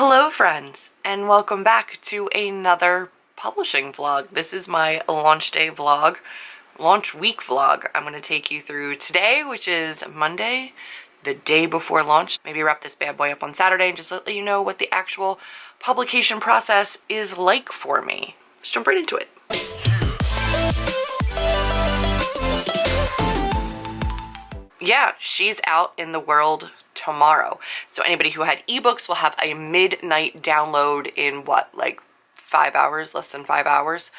Hello friends, and welcome back to another publishing vlog. This is my launch day vlog, launch week vlog. I'm going to take you through today, which is Monday, the day before launch. Maybe wrap this bad boy up on Saturday and just let you know what the actual publication process is like for me. Let's jump right into it. Yeah, she's out in the world tomorrow. So anybody who had ebooks will have a midnight download in what, like 5 hours, less than 5 hours?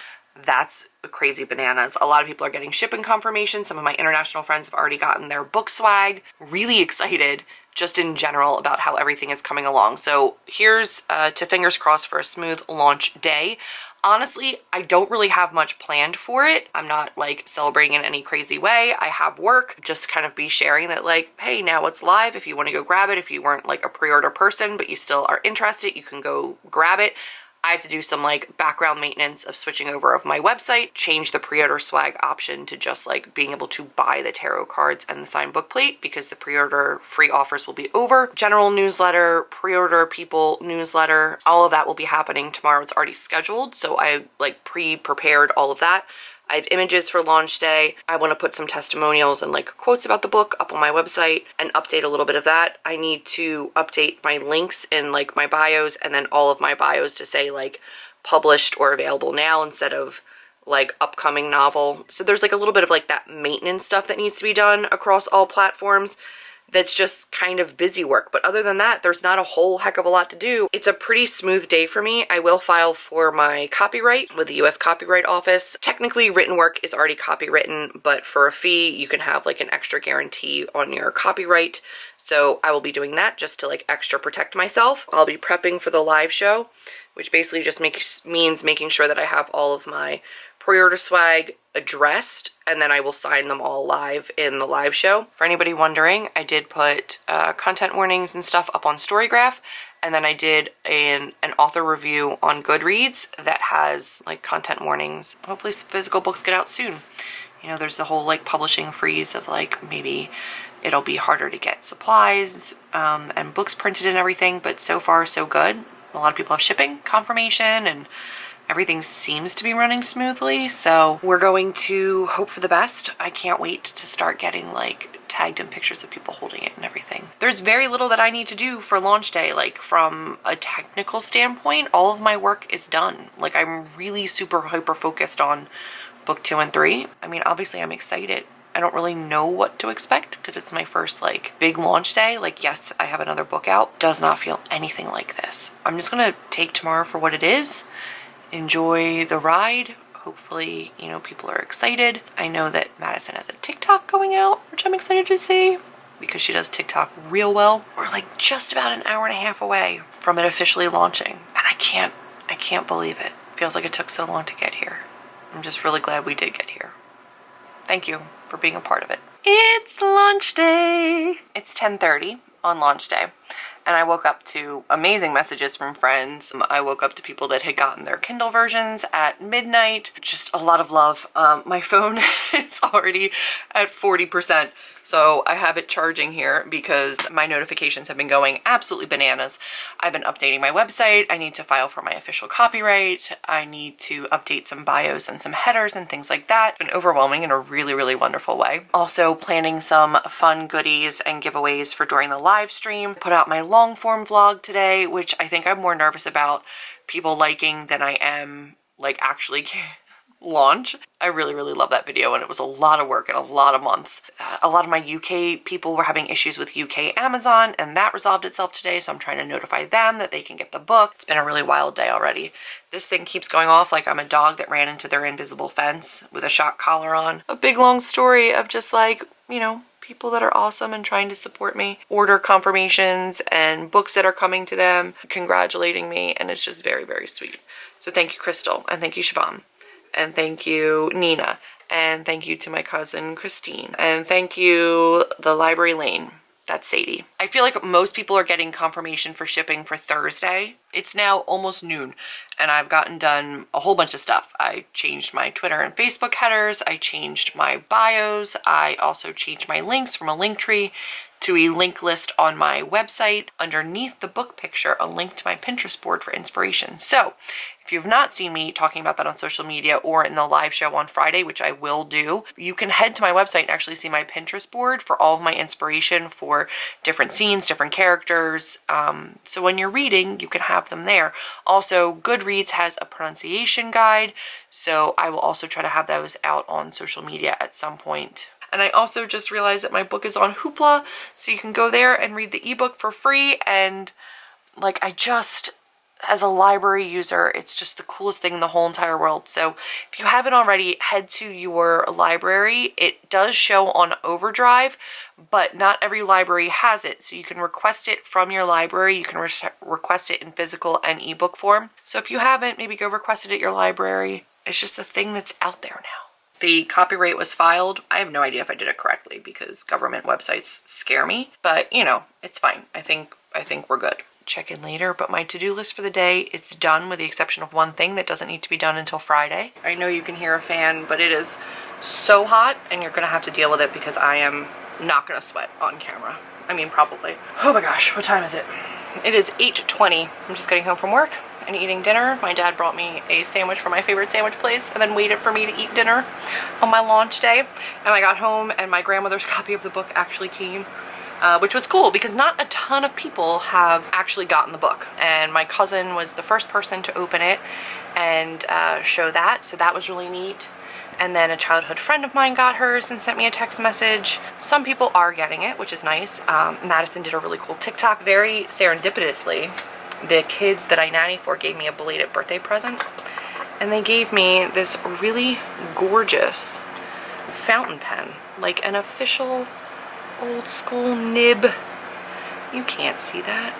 That's crazy bananas. A lot of people are getting shipping confirmation. Some of my international friends have already gotten their book swag. Really excited just in general about how everything is coming along. So here's to fingers crossed for a smooth launch day. Honestly, I don't really have much planned for it. I'm not like celebrating in any crazy way. I have work, just kind of be sharing that like, hey, now it's live. If you want to go grab it, if you weren't like a pre-order person, but you still are interested, you can go grab it. I have to do some like background maintenance of switching over of my website, change the pre-order swag option to just like being able to buy the tarot cards and the signed book plate because the pre-order free offers will be over. General newsletter, pre-order people newsletter, all of that will be happening tomorrow. It's already scheduled, so I like pre-prepared all of that. I have images for launch day. I want to put some testimonials and like quotes about the book up on my website and update a little bit of that. I need to update my links in like my bios and then all of my bios to say like published or available now instead of like upcoming novel. So there's like a little bit of like that maintenance stuff that needs to be done across all platforms. That's just kind of busy work. But other than that, there's not a whole heck of a lot to do. It's a pretty smooth day for me. I will file for my copyright with the US Copyright Office. Technically, written work is already copywritten, but for a fee, you can have like an extra guarantee on your copyright. So I will be doing that just to like extra protect myself. I'll be prepping for the live show, which basically just means making sure that I have all of my pre-order swag addressed, and then I will sign them all live in the live show. For anybody wondering, I did put content warnings and stuff up on StoryGraph, and then I did an author review on Goodreads that has like content warnings. Hopefully physical books get out soon. You know, there's the whole like publishing freeze of like maybe it'll be harder to get supplies and books printed and everything, but so far so good. A lot of people have shipping confirmation and everything seems to be running smoothly, so we're going to hope for the best. I can't wait to start getting like tagged in pictures of people holding it and everything. There's very little that I need to do for launch day. Like from a technical standpoint, all of my work is done. Like I'm really super hyper focused on book 2 and 3. I mean, obviously I'm excited. I don't really know what to expect because it's my first like big launch day. Like, yes, I have another book out. Does not feel anything like this. I'm just gonna take tomorrow for what it is. Enjoy the ride. Hopefully, you know, people are excited. I know that Madison has a TikTok going out, which I'm excited to see because she does TikTok real well. We're like just about an hour and a half away from it officially launching. And I can't believe it. Feels like it took so long to get here. I'm just really glad we did get here. Thank you for being a part of it. It's launch day. It's 10:30 on launch day. And I woke up to amazing messages from friends. I woke up to people that had gotten their Kindle versions at midnight. Just a lot of love. My phone is already at 40%. So I have it charging here because my notifications have been going absolutely bananas. I've been updating my website. I need to file for my official copyright. I need to update some bios and some headers and things like that. It's been overwhelming in a really, really wonderful way. Also planning some fun goodies and giveaways for during the live stream. Put out my long form vlog today, which I think I'm more nervous about people liking than I am like actually launch. I really, really love that video, and it was a lot of work and a lot of months. A lot of my UK people were having issues with UK Amazon, and that resolved itself today, so I'm trying to notify them that they can get the book. It's been a really wild day already. This thing keeps going off like I'm a dog that ran into their invisible fence with a shock collar on. A big long story of just like, you know, people that are awesome and trying to support me, order confirmations and books that are coming to them, congratulating me, and it's just very, very sweet. So thank you, Crystal, and thank you, Siobhan. And thank you, Nina. And thank you to my cousin, Christine. And thank you, the Library Lane. That's Sadie. I feel like most people are getting confirmation for shipping for Thursday. It's now almost noon, and I've gotten done a whole bunch of stuff. I changed my Twitter and Facebook headers. I changed my bios. I also changed my links from a link tree to a link list on my website. Underneath the book picture, a link to my Pinterest board for inspiration. So if you've not seen me talking about that on social media or in the live show on Friday, which I will do, you can head to my website and actually see my Pinterest board for all of my inspiration for different scenes, different characters. So when you're reading, you can have them there. Also, Goodreads has a pronunciation guide, so I will also try to have those out on social media at some point. And I also just realized that my book is on Hoopla, so you can go there and read the ebook for free. And like, as a library user, it's just the coolest thing in the whole entire world. So if you haven't already, head to your library. It does show on Overdrive, but not every library has it. So you can request it from your library. You can request it in physical and ebook form. So if you haven't, maybe go request it at your library. It's just a thing that's out there now. The copyright was filed. I have no idea if I did it correctly because government websites scare me, but you know, it's fine. I think we're good. Check in later, but my to-do list for the day, it's done with the exception of one thing that doesn't need to be done until Friday. I know you can hear a fan, but it is so hot and you're gonna have to deal with it because I am not gonna sweat on camera. I mean, probably. Oh my gosh, what time is it? It is 8:20. I'm just getting home from work and eating dinner. My dad brought me a sandwich from my favorite sandwich place and then waited for me to eat dinner on my launch day. And I got home and my grandmother's copy of the book actually came, which was cool because not a ton of people have actually gotten the book. And my cousin was the first person to open it and show that, so that was really neat. And then a childhood friend of mine got hers and sent me a text message. Some people are getting it, which is nice. Madison did a really cool TikTok. Very serendipitously, the kids that I nanny for gave me a belated birthday present. And they gave me this really gorgeous fountain pen, like an official old school nib. You can't see that.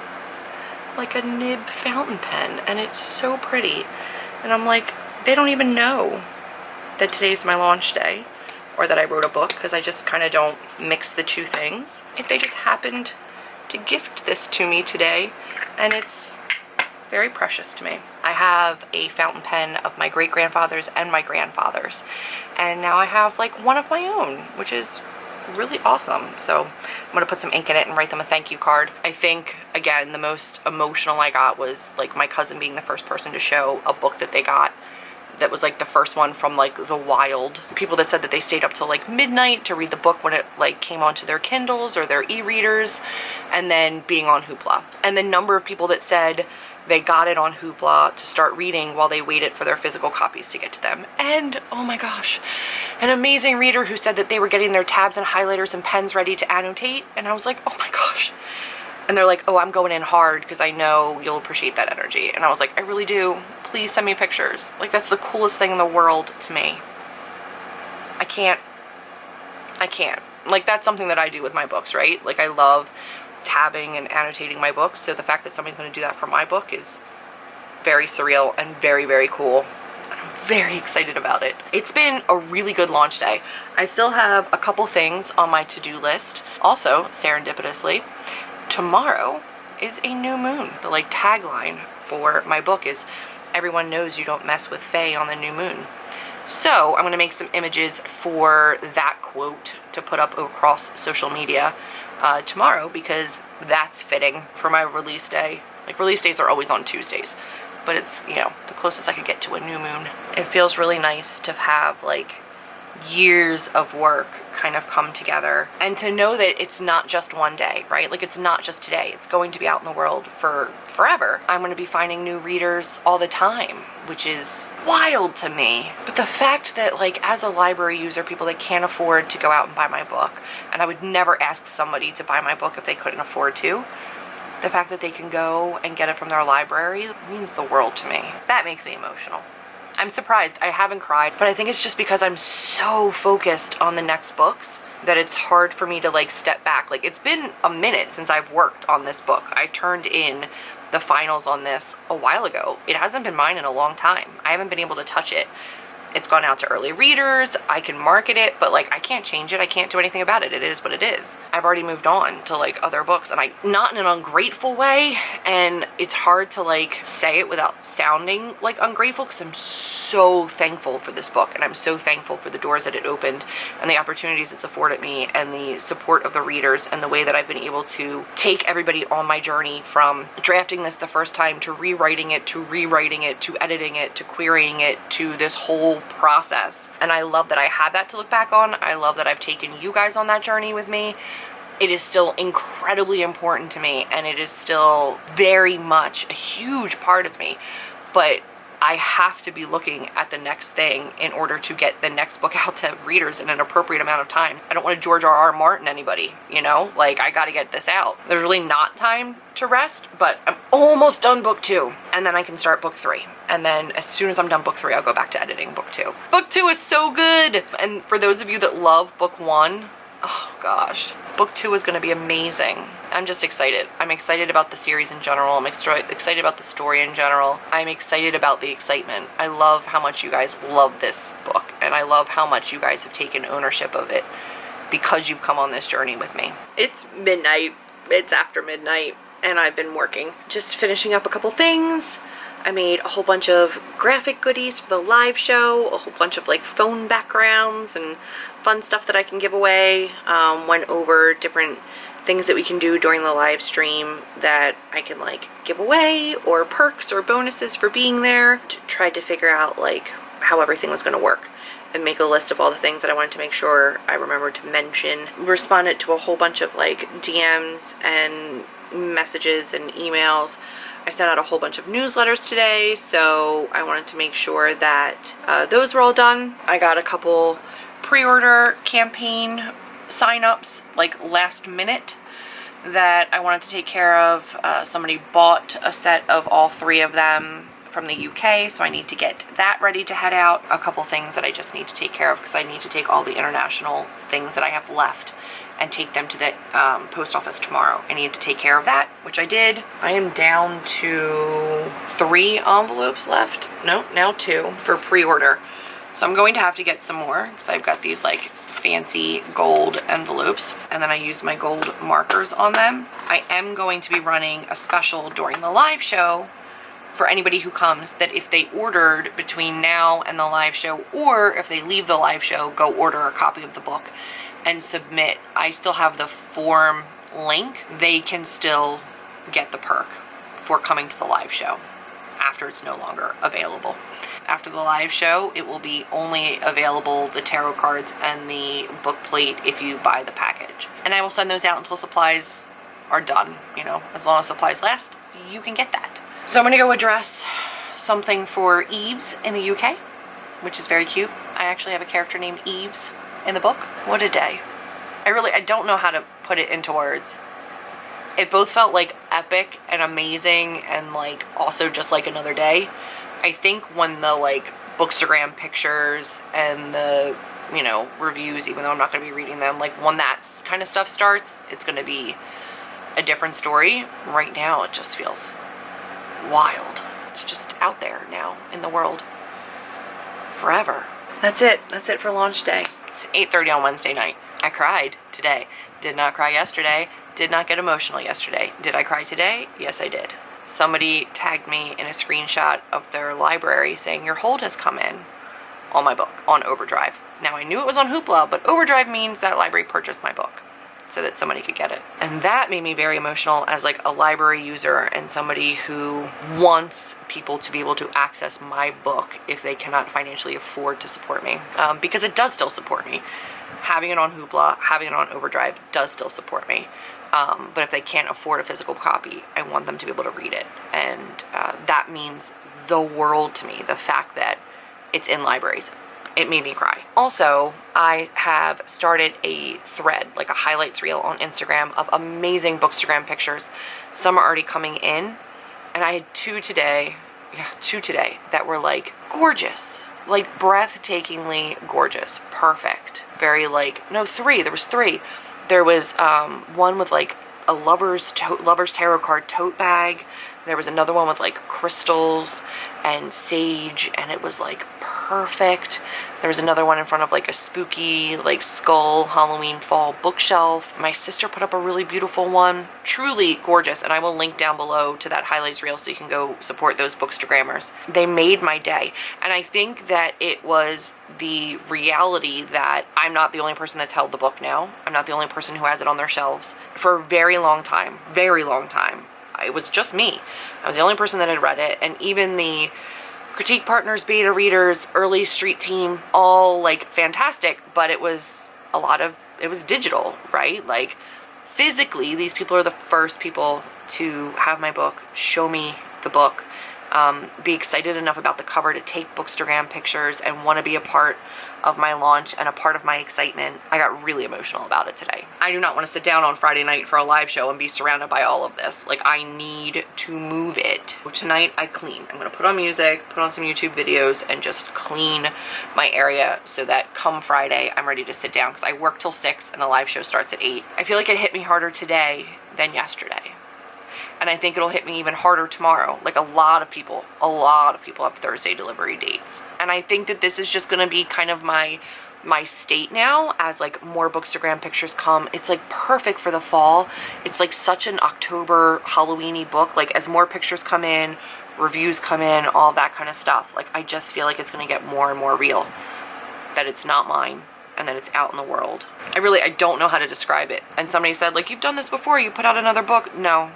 Like a nib fountain pen, and it's so pretty. And I'm like, they don't even know that today's my launch day or that I wrote a book, because I just kind of don't mix the two things. If they just happened to gift this to me today, and it's very precious to me. I have a fountain pen of my great-grandfather's and my grandfather's, and now I have like one of my own, which is really awesome. So I'm gonna put some ink in it and write them a thank you card. I think, again, the most emotional I got was like my cousin being the first person to show a book that they got that was like the first one from like the wild. People that said that they stayed up till like midnight to read the book when it like came onto their Kindles or their e-readers, and then being on Hoopla. And the number of people that said they got it on Hoopla to start reading while they waited for their physical copies to get to them. And oh my gosh, an amazing reader who said that they were getting their tabs and highlighters and pens ready to annotate, and I was like, oh my gosh. And they're like, oh, I'm going in hard because I know you'll appreciate that energy. And I was like, I really do. Please send me pictures. Like, that's the coolest thing in the world to me. I can't. Like, that's something that I do with my books, right? Like, I love tabbing and annotating my books. So the fact that somebody's going to do that for my book is very surreal and very, very cool. I'm very excited about it. It's been a really good launch day. I still have a couple things on my to-do list. Also, serendipitously, tomorrow is a new moon. The like tagline for my book is, everyone knows you don't mess with Faye on the new moon. So I'm gonna make some images for that quote to put up across social media tomorrow, because that's fitting for my release day. Like, release days are always on Tuesdays, but it's, you know, the closest I could get to a new moon. It feels really nice to have like years of work kind of come together, and to know that it's not just one day, right? Like, it's not just today. It's going to be out in the world for forever. I'm going to be finding new readers all the time, which is wild to me. But the fact that, like, as a library user, people that can't afford to go out and buy my book, and I would never ask somebody to buy my book if they couldn't afford to, the fact that they can go and get it from their library means the world to me. That makes me emotional. I'm surprised I haven't cried, but I think it's just because I'm so focused on the next books that it's hard for me to like step back. Like, it's been a minute since I've worked on this book. I turned in the finals on this a while ago. It hasn't been mine in a long time. I haven't been able to touch it. It's gone out to early readers. I can market it, but like I can't change it. I can't do anything about it. It is what it is. I've already moved on to like other books, and not in an ungrateful way, and it's hard to like say it without sounding like ungrateful, because I'm so thankful for this book, and I'm so thankful for the doors that it opened and the opportunities it's afforded me and the support of the readers and the way that I've been able to take everybody on my journey from drafting this the first time to rewriting it to editing it to querying it to this whole process. And I love that I had that to look back on. I love that I've taken you guys on that journey with me. It is still incredibly important to me, and it is still very much a huge part of me, but I have to be looking at the next thing in order to get the next book out to readers in an appropriate amount of time. I don't want to George R.R. Martin anybody, you know? Like, I gotta get this out. There's really not time to rest, but I'm almost done book 2, and then I can start book 3. And then as soon as I'm done book 3, I'll go back to editing book 2. Book 2 is so good! And for those of you that love book 1, oh gosh, book 2 is going to be amazing. I'm just excited. I'm excited about the series in general. I'm excited about the story in general. I'm excited about the excitement. I love how much you guys love this book, and I love how much you guys have taken ownership of it because you've come on this journey with me. It's midnight. It's after midnight, and I've been working. Just finishing up a couple things. I made a whole bunch of graphic goodies for the live show, a whole bunch of like phone backgrounds and fun stuff that I can give away. Went over different things that we can do during the live stream that I can like give away, or perks or bonuses for being there. Tried to figure out like how everything was going to work and make a list of all the things that I wanted to make sure I remembered to mention. Responded to a whole bunch of like DMs and messages and emails. I sent out a whole bunch of newsletters today, so I wanted to make sure that those were all done. I got a couple pre-order campaign sign-ups like last minute that I wanted to take care of. Somebody bought a set of all 3 of them from the UK, so I need to get that ready to head out. A couple things that I just need to take care of because I need to take all the international things that I have left and take them to the post office tomorrow. I need to take care of that, which I did. I am down to 3 envelopes left. No, now 2 for pre-order. So I'm going to have to get some more because I've got these like fancy gold envelopes, and then I use my gold markers on them. I am going to be running a special during the live show for anybody who comes, that if they ordered between now and the live show, or if they leave the live show, go order a copy of the book and submit. I still have the form link. They can still get the perk for coming to the live show after it's no longer available. After the live show, it will be only available the tarot cards and the book plate if you buy the package. And I will send those out until supplies are done. You know, as long as supplies last, you can get that. So I'm gonna go address something for Eves in the UK, which is very cute. I actually have a character named Eves in the book. What a day. I don't know how to put it into words. It both felt like epic and amazing and like also just like another day. I think when the like Bookstagram pictures and the, you know, reviews, even though I'm not going to be reading them, like when that kind of stuff starts, it's going to be a different story. Right now it just feels wild. It's just out there now in the world forever. That's it. That's it for launch day. It's 8:30 on Wednesday night. I cried today. Did not cry yesterday. Did not get emotional yesterday. Did I cry today? Yes, I did. Somebody tagged me in a screenshot of their library saying your hold has come in on my book on Overdrive. Now I knew it was on Hoopla, but Overdrive means that library purchased my book so that somebody could get it. And that made me very emotional as like a library user and somebody who wants people to be able to access my book if they cannot financially afford to support me. Because it does still support me. Having it on Hoopla, having it on Overdrive does still support me. But if they can't afford a physical copy, I want them to be able to read it. And that means the world to me, the fact that it's in libraries. It made me cry. Also, I have started a thread, like a highlights reel on Instagram of amazing Bookstagram pictures. Some are already coming in. And I had two today that were like gorgeous. Like breathtakingly gorgeous. Perfect. Very like, no, 3. There was 3. There was one with like a lover's tarot card tote bag. There was another one with like crystals and sage, and it was like perfect. perfect. There's another one in front of like a spooky, like skull Halloween fall bookshelf. My sister put up a really beautiful one. Truly gorgeous, and I will link down below to that highlights reel so you can go support those bookstagrammers. They made my day, and I think that it was the reality that I'm not the only person that's held the book now. I'm not the only person who has it on their shelves. For a very long time, it was just me. I was the only person that had read it, and even the critique partners, beta readers, early street team, all like fantastic, but it was digital, right? Like physically, these people are the first people to have my book, show me the book, be excited enough about the cover to take bookstagram pictures and want to be a part of my launch and a part of my excitement. I got really emotional about it today. I do not want to sit down on Friday night for a live show and be surrounded by all of this. Like, I need to move it. Tonight I clean. I'm gonna put on music, put on some YouTube videos, and just clean my area so that come Friday I'm ready to sit down, because I work till 6 and the live show starts at 8. I feel like it hit me harder today than yesterday. And I think it'll hit me even harder tomorrow. Like a lot of people have Thursday delivery dates. And I think that this is just gonna be kind of my state now as like more bookstagram pictures come. It's like perfect for the fall. It's like such an October Halloween-y book. Like as more pictures come in, reviews come in, all that kind of stuff. Like I just feel like it's gonna get more and more real. That it's not mine and that it's out in the world. I don't know how to describe it. And somebody said, like, you've done this before, you put out another book. No,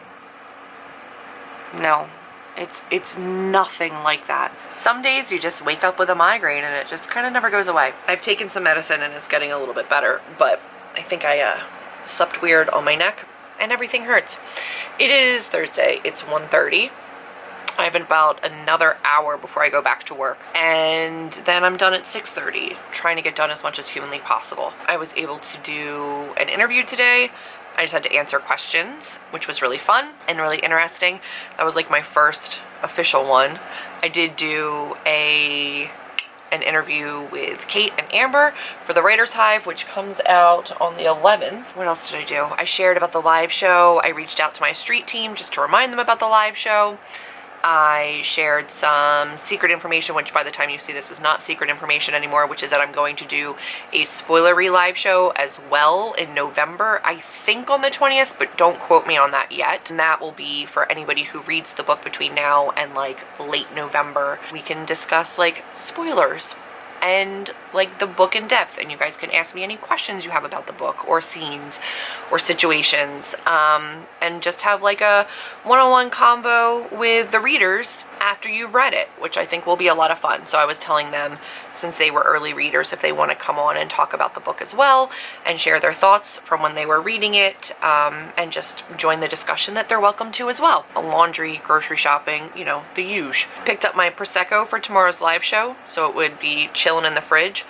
it's nothing like that. Some days you just wake up with a migraine and it just kind of never goes away. I've taken some medicine and it's getting a little bit better, but I think I slept weird on my neck and everything hurts. It is Thursday. It's 1:30. I have about another hour before I go back to work, and then I'm done at 6:30, trying to get done as much as humanly possible. I was able to do an interview today. I just had to answer questions, which was really fun and really interesting. That was like my first official one. I did do an interview with Kate and Amber for the Writers Hive, which comes out on the 11th. What else did I do? I shared about the live show. I reached out to my street team just to remind them about the live show. I shared some secret information, which by the time you see this is not secret information anymore, which is that I'm going to do a spoilery live show as well in November, I think on the 20th, but don't quote me on that yet. And that will be for anybody who reads the book between now and like late November. We can discuss like spoilers and like the book in depth, and you guys can ask me any questions you have about the book or scenes or situations, and just have like a one-on-one convo with the readers after you've read it, which I think will be a lot of fun. So I was telling them, since they were early readers, if they want to come on and talk about the book as well and share their thoughts from when they were reading it, and just join the discussion, that they're welcome to as well. Laundry, grocery shopping, you know, the usual. Picked up my Prosecco for tomorrow's live show, so it would be chilling in the fridge.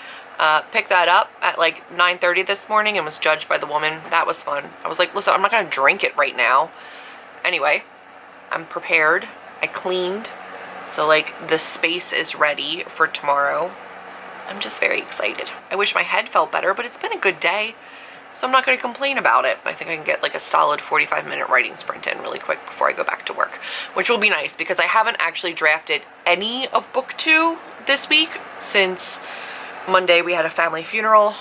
Picked that up at like 9:30 this morning and was judged by the woman. That was fun. I was like, listen, I'm not gonna drink it right now. Anyway, I'm prepared. I cleaned, so like the space is ready for tomorrow. I'm just very excited. I wish my head felt better, but it's been a good day, so I'm not going to complain about it. I think I can get like a solid 45-minute writing sprint in really quick before I go back to work, which will be nice because I haven't actually drafted any of book 2 this week. Since Monday we had a family funeral,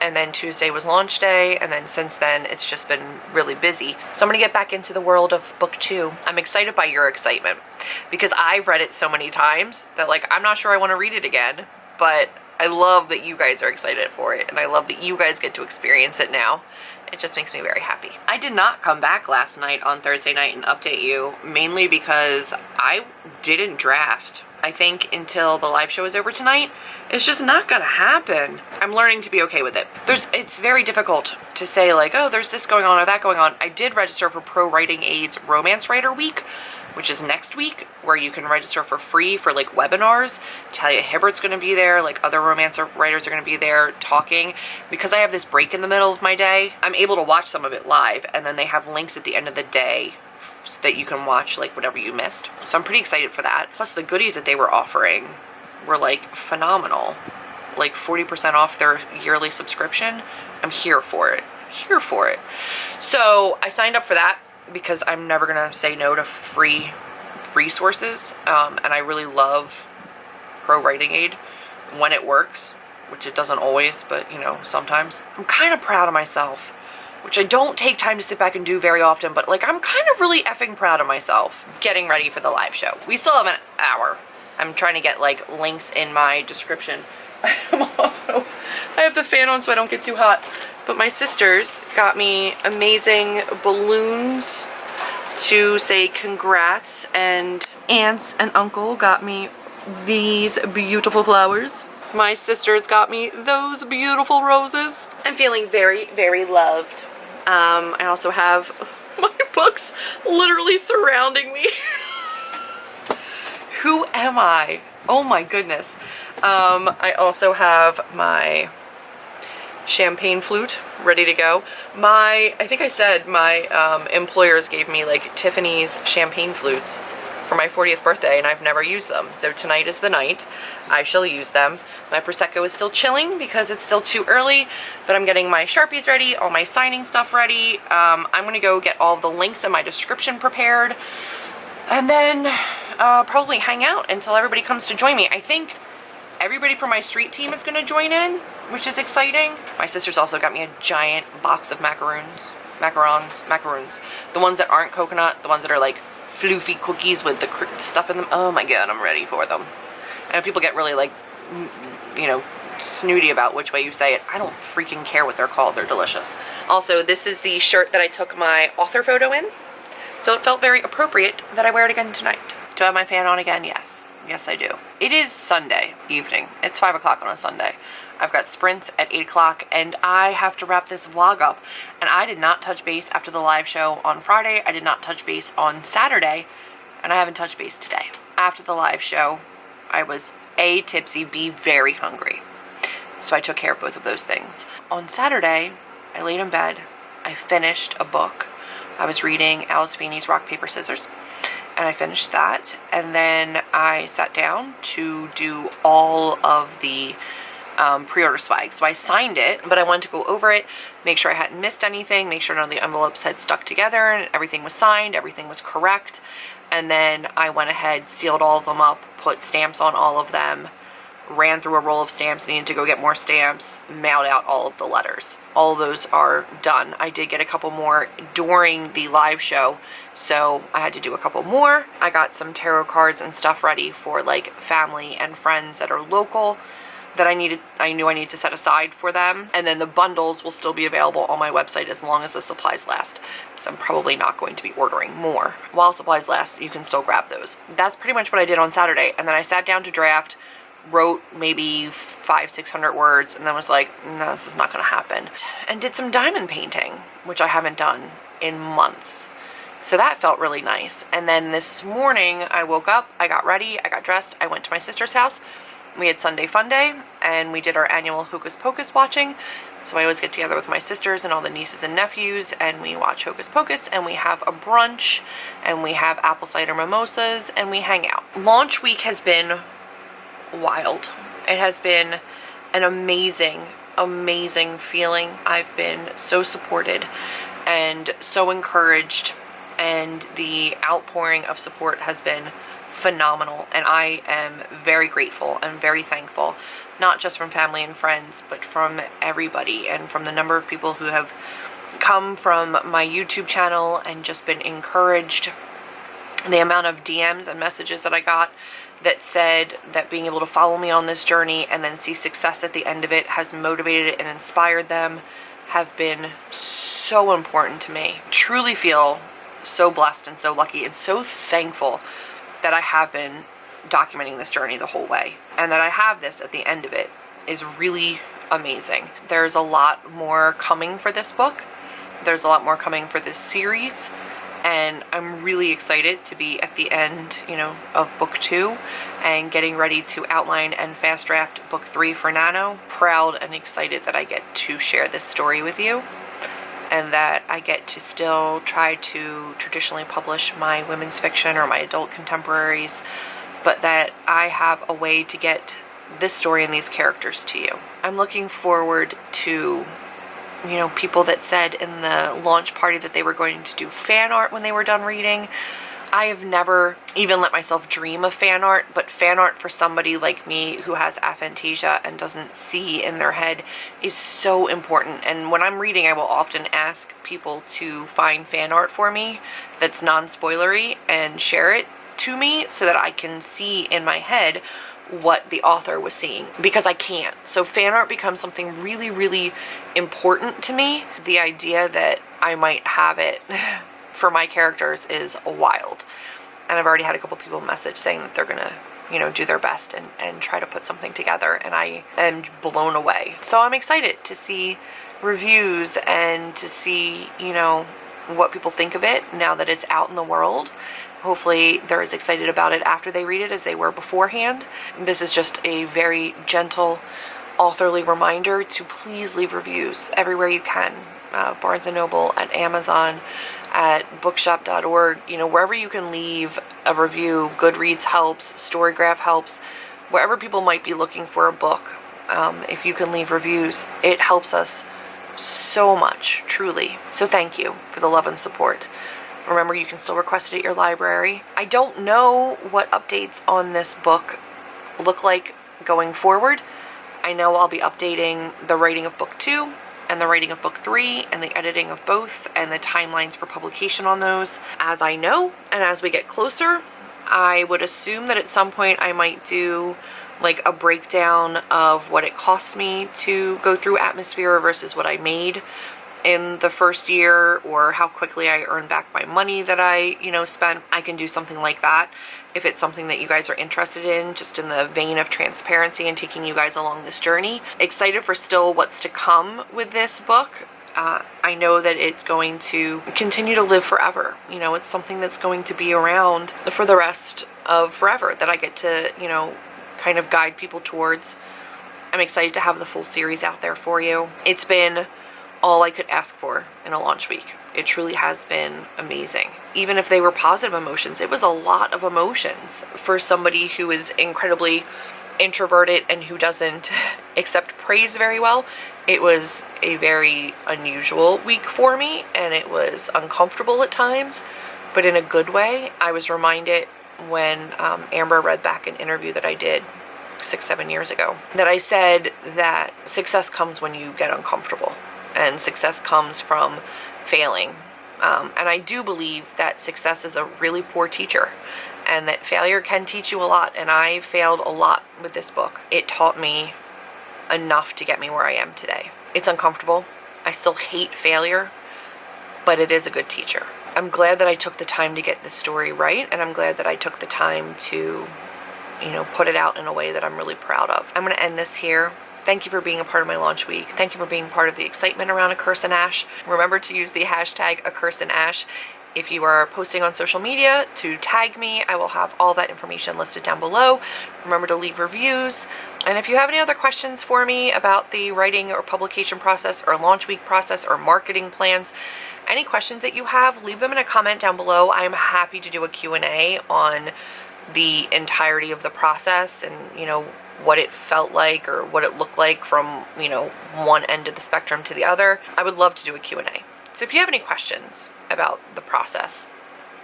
and then Tuesday was launch day, and then since then it's just been really busy. So I'm gonna get back into the world of book 2. I'm excited by your excitement because I've read it so many times that like I'm not sure I want to read it again, but I love that you guys are excited for it, and I love that you guys get to experience it now. It just makes me very happy. I did not come back last night on Thursday night and update you, mainly because I didn't draft. I think until the live show is over tonight, it's just not gonna happen. I'm learning to be okay with it. It's very difficult to say like, oh, there's this going on or that going on. I did register for Pro Writing Aid's Romance Writer Week, which is next week, where you can register for free for like webinars. Talia Hibbert's gonna be there, like other romance writers are gonna be there talking. Because I have this break in the middle of my day, I'm able to watch some of it live, and then they have links at the end of the day so that you can watch like whatever you missed. So I'm pretty excited for that. Plus the goodies that they were offering were like phenomenal. Like 40% off their yearly subscription. I'm here for it. Here for it. So I signed up for that because I'm never gonna say no to free resources. And I really love Pro Writing Aid. when it works, which it doesn't always, but you know, sometimes. I'm kind of proud of myself, which I don't take time to sit back and do very often, but like I'm kind of really effing proud of myself getting ready for the live show. We still have an hour. I'm trying to get like links in my description. I have the fan on so I don't get too hot, but my sisters got me amazing balloons to say congrats, and aunts and uncle got me these beautiful flowers. My sisters got me those beautiful roses. I'm feeling very, very loved. I also have my books literally surrounding me. Who am I? Oh my goodness. I also have my champagne flute ready to go. I think I said my employers gave me like Tiffany's champagne flutes for my 40th birthday, and I've never used them. So tonight is the night. I shall use them. My Prosecco is still chilling because it's still too early, but I'm getting my Sharpies ready, all my signing stuff ready. I'm gonna go get all the links in my description prepared, and then probably hang out until everybody comes to join me. I think everybody from my street team is gonna join in, which is exciting. My sisters also got me a giant box of macaroons. The ones that aren't coconut, the ones that are like floofy cookies with the stuff in them. Oh my god, I'm ready for them. I know people get really like, you know, snooty about which way you say it. I don't freaking care what they're called. They're delicious. Also, this is the shirt that I took my author photo in, so it felt very appropriate that I wear it again tonight. Do I have my fan on again? Yes. Yes, I do. It is Sunday evening. It's 5 o'clock on a Sunday. I've got sprints at 8 o'clock, and I have to wrap this vlog up. And I did not touch base after the live show on Friday. I did not touch base on Saturday, and I haven't touched base today. After the live show, I was A, tipsy, B, very hungry. So I took care of both of those things. On Saturday, I laid in bed. I finished a book. I was reading Alice Feeney's Rock, Paper, Scissors. And I finished that, and then I sat down to do all of the pre-order swag. So I signed it, but I wanted to go over it, make sure I hadn't missed anything, make sure none of the envelopes had stuck together, and everything was signed, everything was correct. And then I went ahead, sealed all of them up, put stamps on all of them, ran through a roll of stamps, needed to go get more stamps, mailed out all of the letters. All of those are done. I did get a couple more during the live show, so I had to do a couple more. I got some tarot cards and stuff ready for like family and friends that are local that I knew I needed to set aside for them. And then the bundles will still be available on my website as long as the supplies last, because I'm probably not going to be ordering more. While supplies last, you can still grab those. That's pretty much what I did on Saturday. And then I sat down to draft, wrote maybe 500-600 words, and then was like, no, this is not gonna happen. And did some diamond painting, which I haven't done in months. So that felt really nice. And then this morning I woke up, I got ready, I got dressed, I went to my sister's house. We had Sunday Fun Day, and we did our annual Hocus Pocus watching. So I always get together with my sisters and all the nieces and nephews, and we watch Hocus Pocus, and we have a brunch, and we have apple cider mimosas, and we hang out. Launch week has been wild. It has been an amazing, amazing feeling. I've been so supported and so encouraged, and the outpouring of support has been phenomenal, and I am very grateful and very thankful, not just from family and friends, but from everybody, and from the number of people who have come from my YouTube channel and just been encouraged. The amount of DMs and messages that I got that said that being able to follow me on this journey and then see success at the end of it has motivated and inspired them have been so important to me. Truly feel so blessed and so lucky and so thankful that I have been documenting this journey the whole way, and that I have this at the end of it is really amazing. There's a lot more coming for this book. There's a lot more coming for this series, and I'm really excited to be at the end, you know, of book 2 and getting ready to outline and fast draft book 3 for Nano. Proud and excited that I get to share this story with you, and that I get to still try to traditionally publish my women's fiction or my adult contemporaries, but that I have a way to get this story and these characters to you. I'm looking forward to, you know, people that said in the launch party that they were going to do fan art when they were done reading. I have never even let myself dream of fan art, but fan art for somebody like me who has aphantasia and doesn't see in their head is so important. And when I'm reading, I will often ask people to find fan art for me that's non-spoilery and share it to me so that I can see in my head what the author was seeing, because I can't. So fan art becomes something really, really important to me. The idea that I might have it for my characters is wild. And I've already had a couple people message saying that they're gonna, you know, do their best and try to put something together, and I am blown away. So I'm excited to see reviews and to see, you know, what people think of it now that it's out in the world. Hopefully they're as excited about it after they read it as they were beforehand. This is just a very gentle authorly reminder to please leave reviews everywhere you can. Barnes & Noble, at Amazon, at bookshop.org, you know, wherever you can leave a review. Goodreads helps, StoryGraph helps, wherever people might be looking for a book. If you can leave reviews, it helps us so much, truly. So thank you for the love and support. Remember, you can still request it at your library. I don't know what updates on this book look like going forward. I know I'll be updating the writing of book 2 and the writing of book 3 and the editing of both and the timelines for publication on those as I know, and as we get closer. I would assume that at some point I might do like a breakdown of what it cost me to go through Atmosphere versus what I made in the first year, or how quickly I earned back my money that I, you know, spent. I can do something like that if it's something that you guys are interested in, just in the vein of transparency and taking you guys along this journey. Excited for still what's to come with this book. I know that it's going to continue to live forever. You know, it's something that's going to be around for the rest of forever that I get to, you know, kind of guide people towards. I'm excited to have the full series out there for you. It's been all I could ask for in a launch week. It truly has been amazing. Even if they were positive emotions, it was a lot of emotions for somebody who is incredibly introverted and who doesn't accept praise very well. It was a very unusual week for me, and it was uncomfortable at times, but in a good way. I was reminded when Amber read back an interview that I did 6-7 years ago, that I said that success comes when you get uncomfortable, and success comes from failing. And I do believe that success is a really poor teacher, and that failure can teach you a lot. And I failed a lot with this book. It taught me enough to get me where I am today. It's uncomfortable. I still hate failure, but it is a good teacher. I'm glad that I took the time to get this story right, and I'm glad that I took the time to, you know, put it out in a way that I'm really proud of. I'm going to end this here. Thank you for being a part of my launch week. Thank you for being part of the excitement around A Curse in Ash. Remember to use the hashtag A Curse in Ash. If you are posting on social media, to tag me. I will have all that information listed down below. Remember to leave reviews. And if you have any other questions for me about the writing or publication process or launch week process or marketing plans, any questions that you have, leave them in a comment down below. I'm happy to do a Q&A on the entirety of the process and, you know, what it felt like or what it looked like from, you know, one end of the spectrum to the other. I would love to do a Q&A. So if you have any questions about the process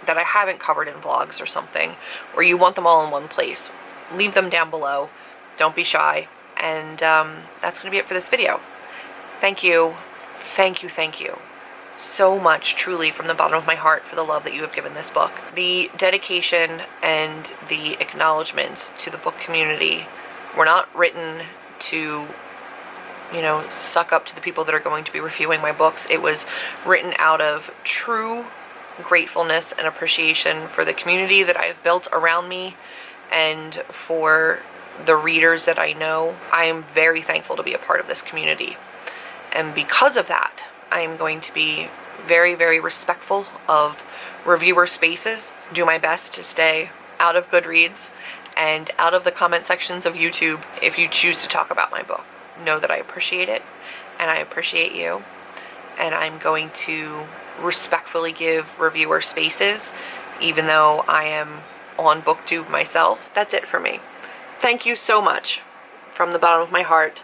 that I haven't covered in vlogs or something, or you want them all in one place, leave them down below. Don't be shy. And that's going to be it for this video. Thank you. Thank you. Thank you so much, truly, from the bottom of my heart, for the love that you have given this book. The dedication and the acknowledgments to the book community were not written to, you know, suck up to the people that are going to be reviewing my books. It was written out of true gratefulness and appreciation for the community that I have built around me and for the readers that I know. I am very thankful to be a part of this community. And because of that, I am going to be very, very respectful of reviewer spaces, do my best to stay out of Goodreads and out of the comment sections of YouTube if you choose to talk about my book. Know that I appreciate it, and I appreciate you, and I'm going to respectfully give reviewer spaces, even though I am on BookTube myself. That's it for me. Thank you so much from the bottom of my heart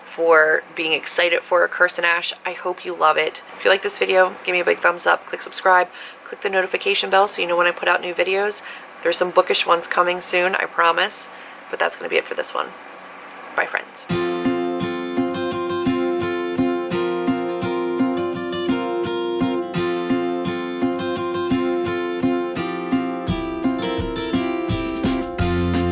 for being excited for A Curse in Ash. I hope you love it. If you like this video, give me a big thumbs up, click subscribe, Click the notification bell so you know when I put out new videos. There's some bookish ones coming soon, I promise. But that's going to be it for this one. Bye, friends.